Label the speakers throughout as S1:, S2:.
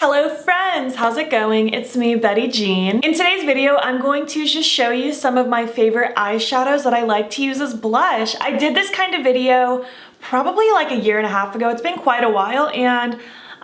S1: Hello friends, how's it going? It's me, Betty Jean. In today's video, I'm going to just show you some of my favorite eyeshadows that I like to use as blush. I did this kind of video probably like a year and a half ago. It's been quite a while and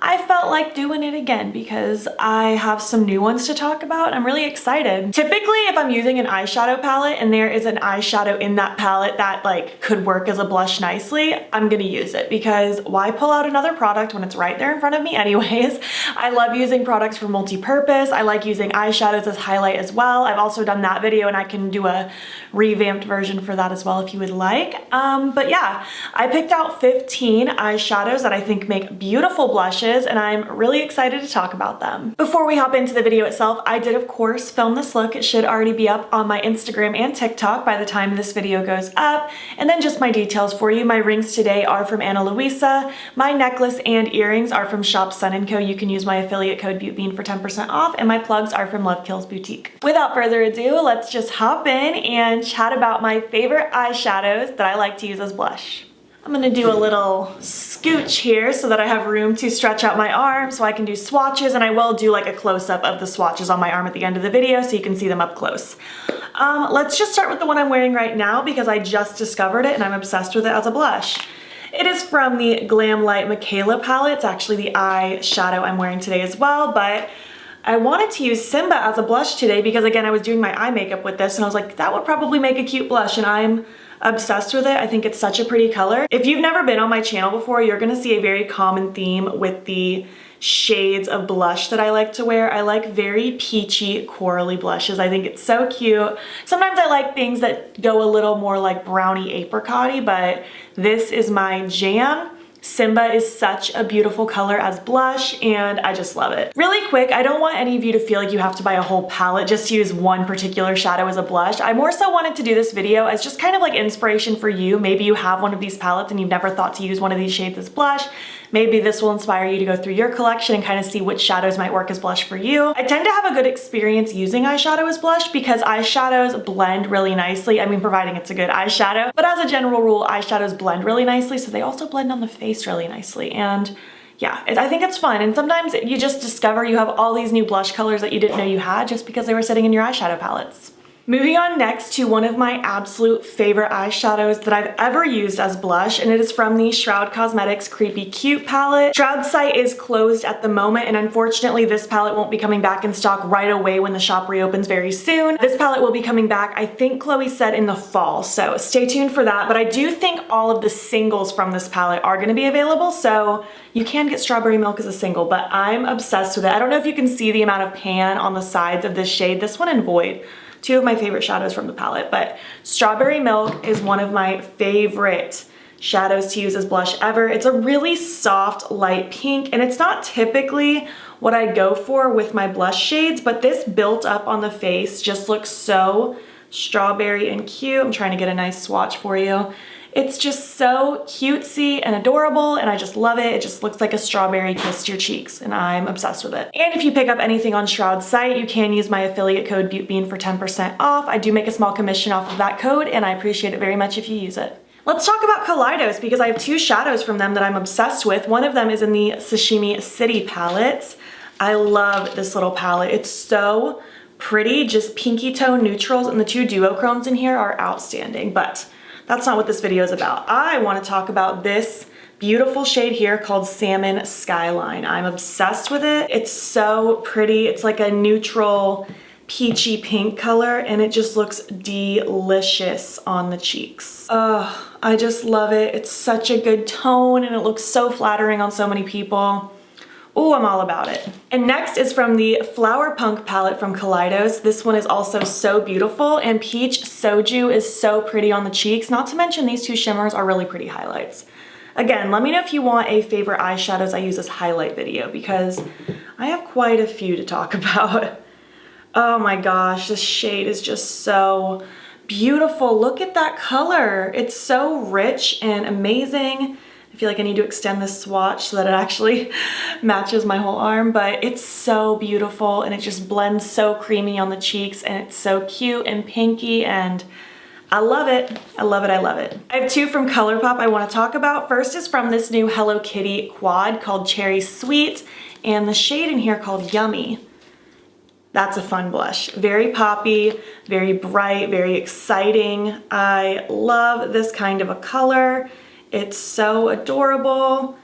S1: I felt like doing it again because I have some new ones to talk about. I'm really excited. Typically, if I'm using an eyeshadow palette and there is an eyeshadow in that palette that like could work as a blush nicely, I'm gonna use it because why pull out another product when it's right there in front of me anyways? I love using products for multi-purpose. I like using eyeshadows as highlight as well. I've also done that video and I can do a revamped version for that as well if you would like. But yeah, I picked out 15 eyeshadows that I think make beautiful blushes and I'm really excited to talk about them. Before we hop into the video itself, I did of course film this look. It should already be up on my Instagram and TikTok by the time this video goes up. And then just my details for you. My rings today are from Ana Luisa. My necklace and earrings are from Shop Sun & Co. You can use my affiliate code Beautbean for 10% off, and my plugs are from Love Kills Boutique. Without further ado, let's just hop in and chat about my favorite eyeshadows that I like to use as blush. I'm gonna do a little scooch here so that I have room to stretch out my arm so I can do swatches, and I will do like a close-up of the swatches on my arm at the end of the video so you can see them up close. Let's just start with the one I'm wearing right now because I just discovered it and I'm obsessed with it as a blush. It is from the Glamlite Mikayla Palette. It's actually the eyeshadow I'm wearing today as well, but I wanted to use Simba as a blush today because again, I was doing my eye makeup with this and I was like, that would probably make a cute blush, and I'm obsessed with it. I think it's such a pretty color. If you've never been on my channel before, you're gonna see a very common theme with the shades of blush that I like to wear. I like very peachy, corally blushes. I think it's so cute. Sometimes I like things that go a little more like brownie apricot-y, but this is my jam. Simba is such a beautiful color as blush and I just love it. Really quick, I don't want any of you to feel like you have to buy a whole palette just to use one particular shadow as a blush. I more so wanted to do this video as just kind of like inspiration for you. Maybe you have one of these palettes and you've never thought to use one of these shades as blush. Maybe this will inspire you to go through your collection and kind of see which shadows might work as blush for you. I tend to have a good experience using eyeshadow as blush because eyeshadows blend really nicely. I mean, providing it's a good eyeshadow, but as a general rule, eyeshadows blend really nicely, so they also blend on the face really nicely. And yeah, I think it's fun. And sometimes you just discover you have all these new blush colors that you didn't know you had just because they were sitting in your eyeshadow palettes. Moving on next to one of my absolute favorite eyeshadows that I've ever used as blush, and it is from the Shroud Cosmetics Creepy Cute palette. Shroud's site is closed at the moment, and unfortunately this palette won't be coming back in stock right away when the shop reopens very soon. This palette will be coming back, I think Chloe said, in the fall, so stay tuned for that. But I do think all of the singles from this palette are gonna be available, so you can get Strawberry Milk as a single, but I'm obsessed with it. I don't know if you can see the amount of pan on the sides of this shade. This one and Void. Two of my favorite shadows from the palette, but Strawberry Milk is one of my favorite shadows to use as blush ever. It's a really soft light pink and it's not typically what I go for with my blush shades, but this built up on the face just looks so strawberry and cute. I'm trying to get a nice swatch for you. It's just so cutesy and adorable and I just love it. It just looks like a strawberry kissed your cheeks and I'm obsessed with it. And if you pick up anything on Shroud's site, you can use my affiliate code Beautbean for 10% off. I do make a small commission off of that code and I appreciate it very much if you use it. Let's talk about Collidos because I have two shadows from them that I'm obsessed with. One of them is in the Sashimi City palette. I love this little palette. It's so pretty, just pinky tone neutrals, and the two duochromes in here are outstanding, but that's not what this video is about. I want to talk about this beautiful shade here called Salmon Skyline. I'm obsessed with it. It's so pretty. It's like a neutral peachy pink color and it just looks delicious on the cheeks. Oh, I just love it. It's such a good tone and it looks so flattering on so many people. Oh, I'm all about it. And next is from the Flower Punk palette from Collidos. This one is also so beautiful and Peach Soju is so pretty on the cheeks. Not to mention these two shimmers are really pretty highlights. Again, let me know if you want a favorite eyeshadows I use as highlight video because I have quite a few to talk about. Oh my gosh, this shade is just so beautiful. Look at that color. It's so rich and amazing. I feel like I need to extend this swatch so that it actually matches my whole arm, but it's so beautiful and it just blends so creamy on the cheeks and it's so cute and pinky and I love it. I love it. I love it. I have two from Colourpop I want to talk about. First is from this new Hello Kitty quad called Cherry Sweet. and the shade in here called Yummy. That's a fun blush. Very poppy, very bright, very exciting. I love this kind of a color. It's so adorable.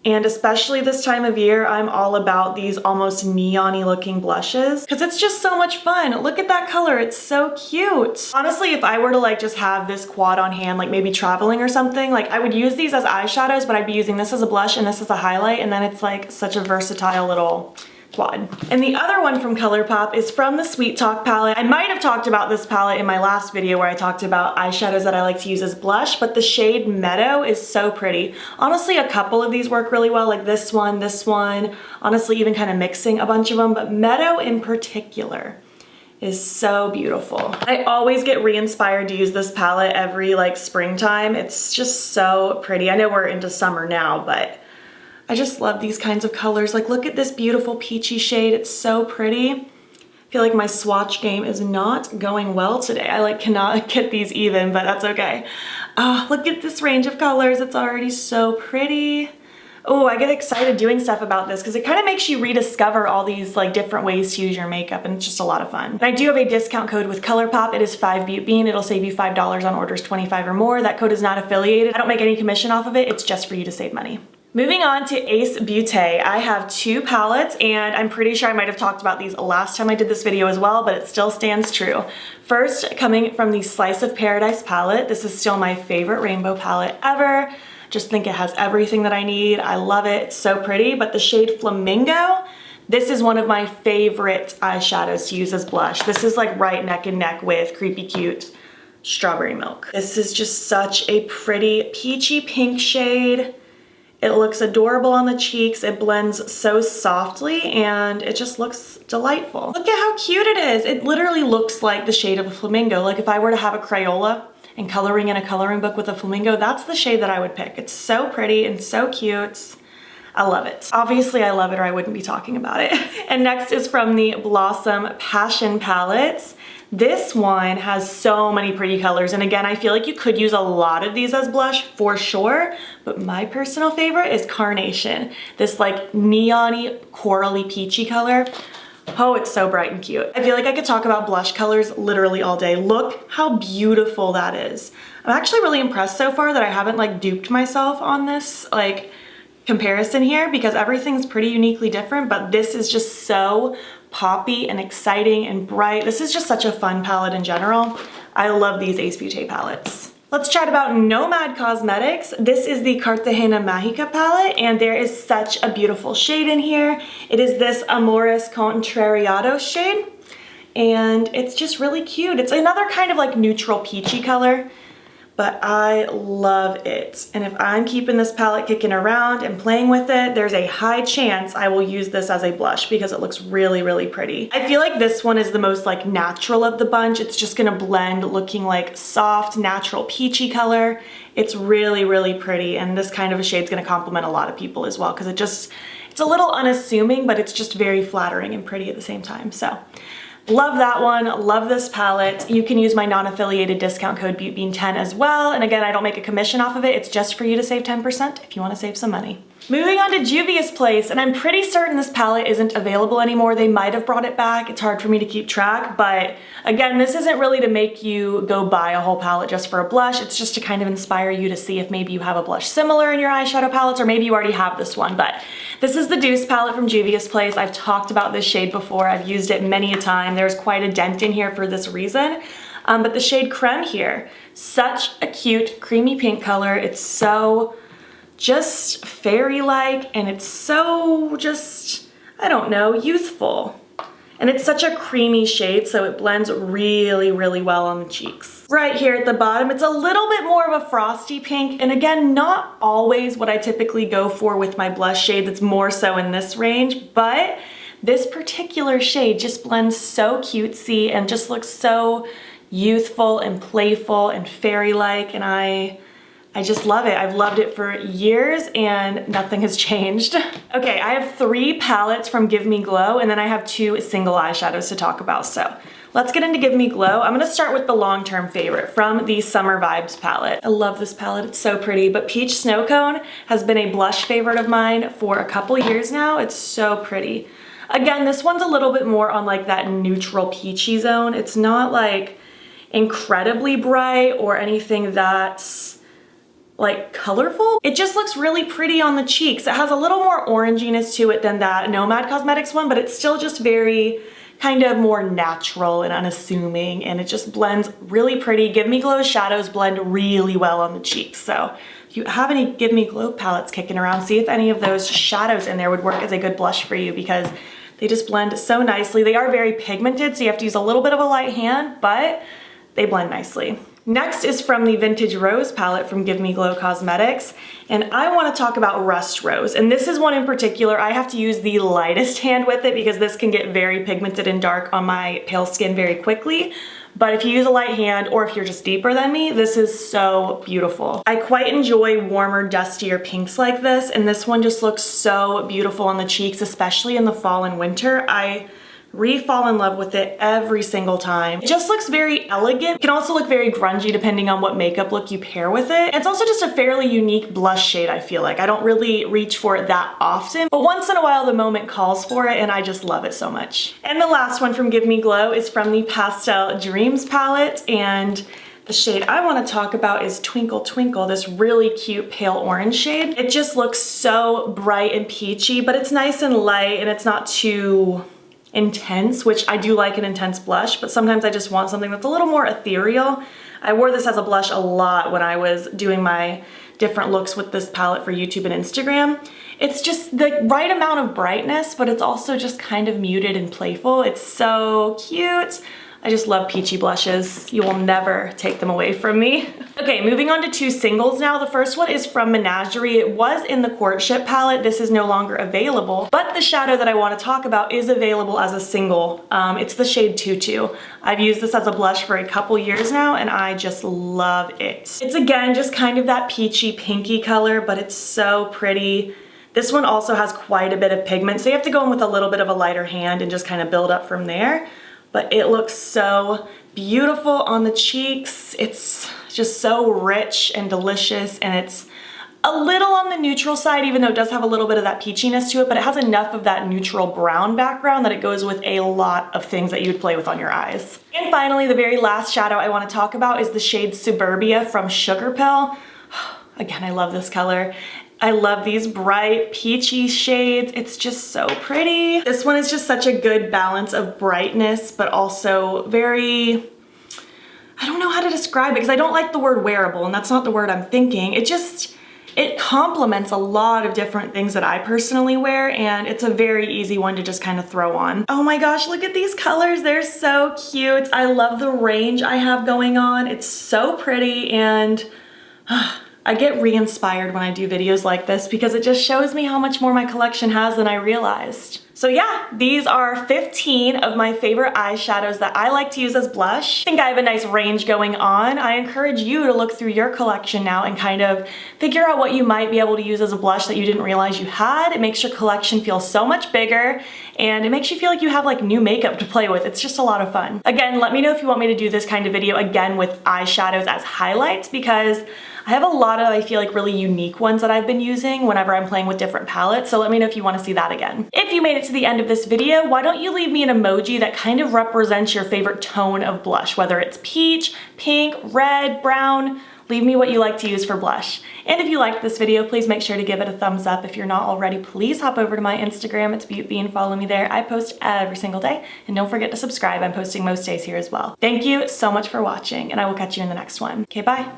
S1: And especially this time of year, I'm all about these almost neon-y looking blushes because it's just so much fun. Look at that color, it's so cute. Honestly, if I were to like just have this quad on hand, like maybe traveling or something, like I would use these as eyeshadows, but I'd be using this as a blush and this as a highlight, and then it's like such a versatile little quad. And the other one from Colourpop is from the Sweet Talk palette. I might have talked about this palette in my last video where I talked about eyeshadows that I like to use as blush, but the shade Meadow is so pretty. Honestly, a couple of these work really well, like this one, honestly even kind of mixing a bunch of them, but Meadow in particular is so beautiful. I always get re-inspired to use this palette every like springtime. It's just so pretty. I know we're into summer now, but I just love these kinds of colors. Like look at this beautiful peachy shade. It's so pretty. I feel like my swatch game is not going well today. I like cannot get these even, but that's okay. Oh, look at this range of colors. It's already so pretty. Oh, I get excited doing stuff about this because it kind of makes you rediscover all these like different ways to use your makeup, and it's just a lot of fun. And I do have a discount code with Colourpop. It is 5 Beautbean. It'll save you $5 on orders 25 or more. That code is not affiliated. I don't make any commission off of it. It's just for you to save money. Moving on to Ace Beauté, I have two palettes, and I'm pretty sure I might have talked about these last time I did this video as well, but it still stands true. First, coming from the Slice of Paradise palette, this is still my favorite rainbow palette ever. Just think it has everything that I need. I love it, it's so pretty, but the shade Flamingo, this is one of my favorite eyeshadows to use as blush. This is like right neck and neck with Creepy Cute Strawberry Milk. This is just such a pretty peachy pink shade. It looks adorable on the cheeks. It blends so softly and it just looks delightful. Look at how cute it is. It literally looks like the shade of a flamingo. Like if I were to have a Crayola and coloring in a coloring book with a flamingo, that's the shade that I would pick. It's so pretty and so cute. I love it. Obviously I love it or I wouldn't be talking about it. And next is from the Blossom Passion palette. This one has so many pretty colors, and again, I feel like you could use a lot of these as blush for sure, but my personal favorite is Carnation. This like neon-y, corally peachy color. Oh, it's so bright and cute. I feel like I could talk about blush colors literally all day. Look how beautiful that is. I'm actually really impressed so far that I haven't like duped myself on this like comparison here because everything's pretty uniquely different, but this is just so poppy and exciting and bright. This is just such a fun palette in general. I love these Ace Beauté palettes. Let's chat about Nomad Cosmetics. This is the Cartagena Mágica palette, and there is such a beautiful shade in here. It is this Amores Contrariados shade, and it's just really cute. It's another kind of like neutral peachy color, but I love it. And if I'm keeping this palette kicking around and playing with it, there's a high chance I will use this as a blush because it looks really, really pretty. I feel like this one is the most like natural of the bunch. It's just gonna blend looking like soft, natural peachy color. It's really, really pretty. And this kind of a shade's gonna complement a lot of people as well because it's a little unassuming, but it's just very flattering and pretty at the same time. So love that one, love this palette. You can use my non-affiliated discount code Beautbean10 as well. And again, I don't make a commission off of it. It's just for you to save 10% if you want to save some money. Moving on to Juvia's Place, and I'm pretty certain this palette isn't available anymore. They might have brought it back. It's hard for me to keep track, but again, this isn't really to make you go buy a whole palette just for a blush. It's just to kind of inspire you to see if maybe you have a blush similar in your eyeshadow palettes, or maybe you already have this one. But this is the Deuce palette from Juvia's Place. I've talked about this shade before. I've used it many a time. There's quite a dent in here for this reason. But the shade Creme here, such a cute creamy pink color. It's so just fairy-like, and it's so just, I don't know, youthful. And it's such a creamy shade, so it blends really, really well on the cheeks. Right here at the bottom, it's a little bit more of a frosty pink, and again, not always what I typically go for with my blush shade that's more so in this range, but this particular shade just blends so cutesy and just looks so youthful and playful and fairy-like, and I I just love it. I've loved it for years and nothing has changed. Okay, I have 3 palettes from Give Me Glow and then I have 2 single eyeshadows to talk about. So let's get into Give Me Glow. I'm gonna start with the long-term favorite from the Summer Vibes palette. I love this palette, it's so pretty, but Peach Snow Cone has been a blush favorite of mine for a couple years now. It's so pretty. Again, this one's a little bit more on like that neutral peachy zone. It's not like incredibly bright or anything that's like colorful. It just looks really pretty on the cheeks. It has a little more oranginess to it than that Nomad Cosmetics one, but it's still just very kind of more natural and unassuming, and it just blends really pretty. Give Me Glow shadows blend really well on the cheeks. So if you have any Give Me Glow palettes kicking around, see if any of those shadows in there would work as a good blush for you because they just blend so nicely. They are very pigmented, so you have to use a little bit of a light hand, but they blend nicely. Next is from the Vintage Rose palette from Give Me Glow Cosmetics, and I want to talk about Rust Rose. And this is one in particular, I have to use the lightest hand with it because this can get very pigmented and dark on my pale skin very quickly. But if you use a light hand or if you're just deeper than me, this is so beautiful. I quite enjoy warmer, dustier pinks like this, and this one just looks so beautiful on the cheeks, especially in the fall and winter. I re-fall in love with it every single time. It just looks very elegant. It can also look very grungy depending on what makeup look you pair with it. It's also just a fairly unique blush shade, I feel like. I don't really reach for it that often, but once in a while the moment calls for it and I just love it so much. And the last one from Give Me Glow is from the Pastel Dreams palette, and the shade I want to talk about is Twinkle Twinkle, this really cute pale orange shade. It just looks so bright and peachy, but it's nice and light and it's not too intense, which I do like an intense blush, but sometimes I just want something that's a little more ethereal. I wore this as a blush a lot when I was doing my different looks with this palette for YouTube and Instagram. It's just the right amount of brightness, but it's also just kind of muted and playful. It's so cute. I just love peachy blushes. You will never take them away from me. Okay, moving on to 2 singles now. The first one is from Menagerie. It was in the Courtship palette. This is no longer available, but the shadow that I want to talk about is available as a single. It's the shade Tutu. I've used this as a blush for a couple years now, and I just love it. It's again, just kind of that peachy pinky color, but it's so pretty. This one also has quite a bit of pigment, so you have to go in with a little bit of a lighter hand and just kind of build up from there. But it looks so beautiful on the cheeks. It's just so rich and delicious, and it's a little on the neutral side, even though it does have a little bit of that peachiness to it, but it has enough of that neutral brown background that it goes with a lot of things that you would play with on your eyes. And finally, the very last shadow I want to talk about is the shade Suburbia from Sugarpill. Again, I love this color. I love these bright peachy shades. It's just so pretty. This one is just such a good balance of brightness, but also very, I don't know how to describe it because I don't like the word wearable, and that's not the word I'm thinking. It complements a lot of different things that I personally wear, and it's a very easy one to just kind of throw on. Oh my gosh, look at these colors. They're so cute. I love the range I have going on. It's so pretty, and I get re-inspired when I do videos like this because it just shows me how much more my collection has than I realized. So yeah, these are 15 of my favorite eyeshadows that I like to use as blush. I think I have a nice range going on. I encourage you to look through your collection now and kind of figure out what you might be able to use as a blush that you didn't realize you had. It makes your collection feel so much bigger, and it makes you feel like you have like new makeup to play with. It's just a lot of fun. Again, let me know if you want me to do this kind of video again with eyeshadows as highlights, because I have a lot of, I feel like, really unique ones that I've been using whenever I'm playing with different palettes, so let me know if you want to see that again. If you made it to the end of this video, why don't you leave me an emoji that kind of represents your favorite tone of blush, whether it's peach, pink, red, brown. Leave me what you like to use for blush. And if you liked this video, please make sure to give it a thumbs up. If you're not already, please hop over to my Instagram. It's Beautbean. Follow me there. I post every single day. And don't forget to subscribe. I'm posting most days here as well. Thank you so much for watching, and I will catch you in the next one. Okay, bye.